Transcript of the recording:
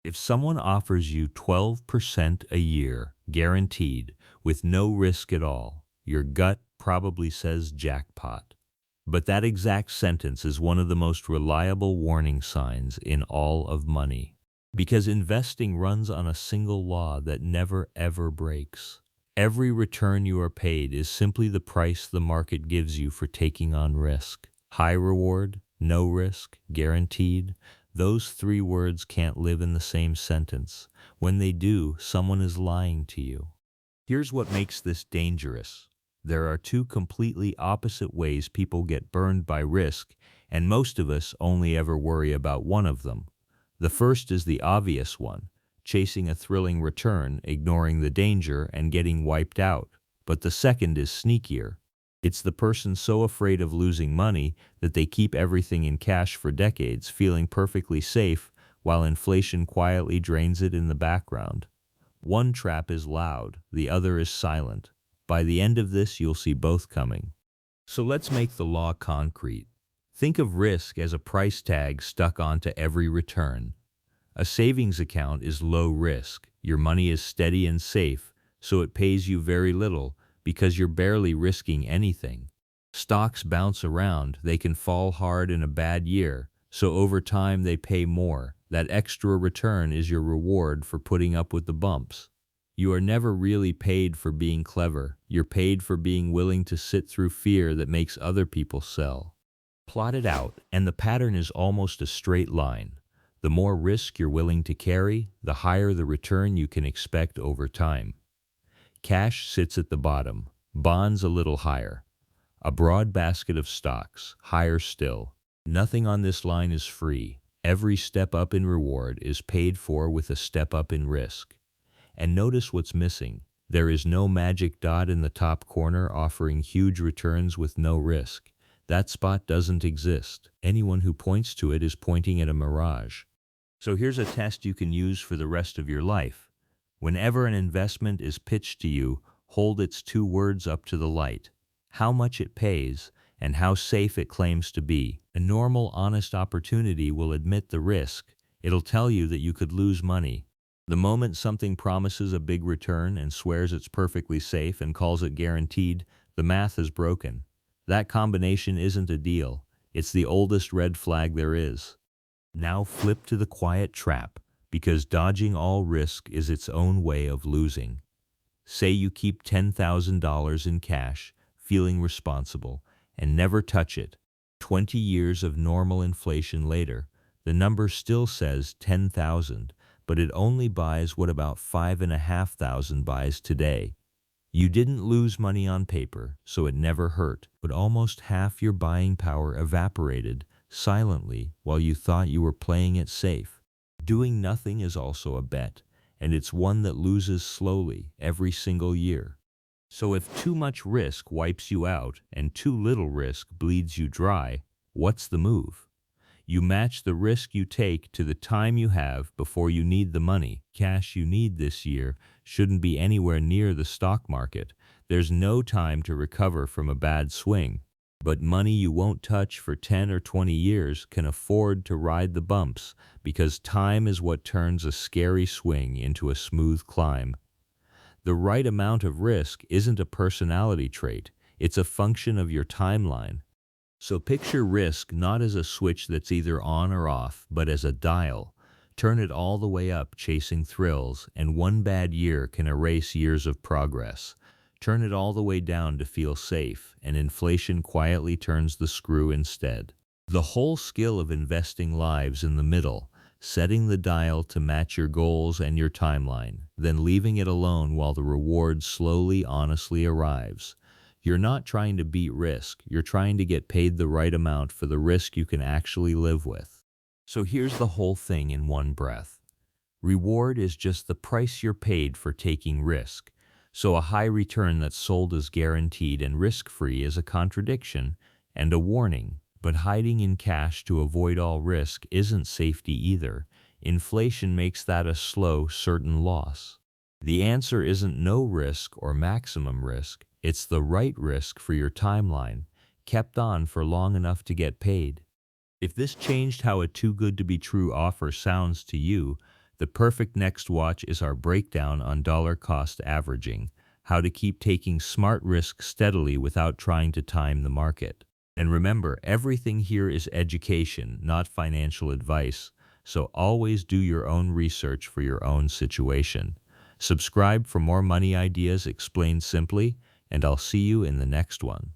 If someone offers you 12% a year, guaranteed, with no risk at all, your gut probably says jackpot. But that exact sentence is one of the most reliable warning signs in all of money. Because investing runs on a single law that never ever breaks. Every return you are paid is simply the price the market gives you for taking on risk. High reward, no risk, guaranteed. Those three words can't live in the same sentence. When they do, someone is lying to you. Here's what makes this dangerous. There are two completely opposite ways people get burned by risk, and most of us only ever worry about one of them. The first is the obvious one, chasing a thrilling return, ignoring the danger, and getting wiped out. But the second is sneakier. It's the person so afraid of losing money that they keep everything in cash for decades, feeling perfectly safe, while inflation quietly drains it in the background. One trap is loud, the other is silent. By the end of this, you'll see both coming. So let's make the law concrete. Think of risk as a price tag stuck onto every return. A savings account is low risk. Your money is steady and safe, so it pays you very little because you're barely risking anything. Stocks bounce around, they can fall hard in a bad year, so over time they pay more. That extra return is your reward for putting up with the bumps. You are never really paid for being clever. You're paid for being willing to sit through fear that makes other people sell. Plot it out, and the pattern is almost a straight line. The more risk you're willing to carry, the higher the return you can expect over time. Cash sits at the bottom, bonds a little higher. A broad basket of stocks, higher still. Nothing on this line is free. Every step up in reward is paid for with a step up in risk. And notice what's missing. There is no magic dot in the top corner offering huge returns with no risk. That spot doesn't exist. Anyone who points to it is pointing at a mirage. So here's a test you can use for the rest of your life. Whenever an investment is pitched to you, hold its two words up to the light. How much it pays and how safe it claims to be. A normal, honest opportunity will admit the risk. It'll tell you that you could lose money. The moment something promises a big return and swears it's perfectly safe and calls it guaranteed, the math is broken. That combination isn't a deal. It's the oldest red flag there is. Now flip to the quiet trap, because dodging all risk is its own way of losing. Say you keep $10,000 in cash, feeling responsible, and never touch it. 20 years of normal inflation later, the number still says 10,000, but it only buys what about 5,500 buys today. You didn't lose money on paper, so it never hurt, but almost half your buying power evaporated silently while you thought you were playing it safe. Doing nothing is also a bet, and it's one that loses slowly every single year. So if too much risk wipes you out and too little risk bleeds you dry, what's the move? You match the risk you take to the time you have before you need the money. Cash you need this year shouldn't be anywhere near the stock market. There's no time to recover from a bad swing. But money you won't touch for 10 or 20 years can afford to ride the bumps, because time is what turns a scary swing into a smooth climb. The right amount of risk isn't a personality trait, it's a function of your timeline. So picture risk not as a switch that's either on or off, but as a dial. Turn it all the way up chasing thrills, and one bad year can erase years of progress. Turn it all the way down to feel safe, and inflation quietly turns the screw instead. The whole skill of investing lies in the middle, setting the dial to match your goals and your timeline, then leaving it alone while the reward slowly, honestly arrives. You're not trying to beat risk, you're trying to get paid the right amount for the risk you can actually live with. So here's the whole thing in one breath. Reward is just the price you're paid for taking risk. So a high return that's sold as guaranteed and risk-free is a contradiction and a warning. But hiding in cash to avoid all risk isn't safety either. Inflation makes that a slow, certain loss. The answer isn't no risk or maximum risk. It's the right risk for your timeline, kept on for long enough to get paid. If this changed how a too good to be true offer sounds to you, The perfect next watch is our breakdown on dollar cost averaging, how to keep taking smart risks steadily without trying to time the market. And remember, everything here is education, not financial advice, so always do your own research for your own situation. Subscribe for more money ideas explained simply, and I'll see you in the next one.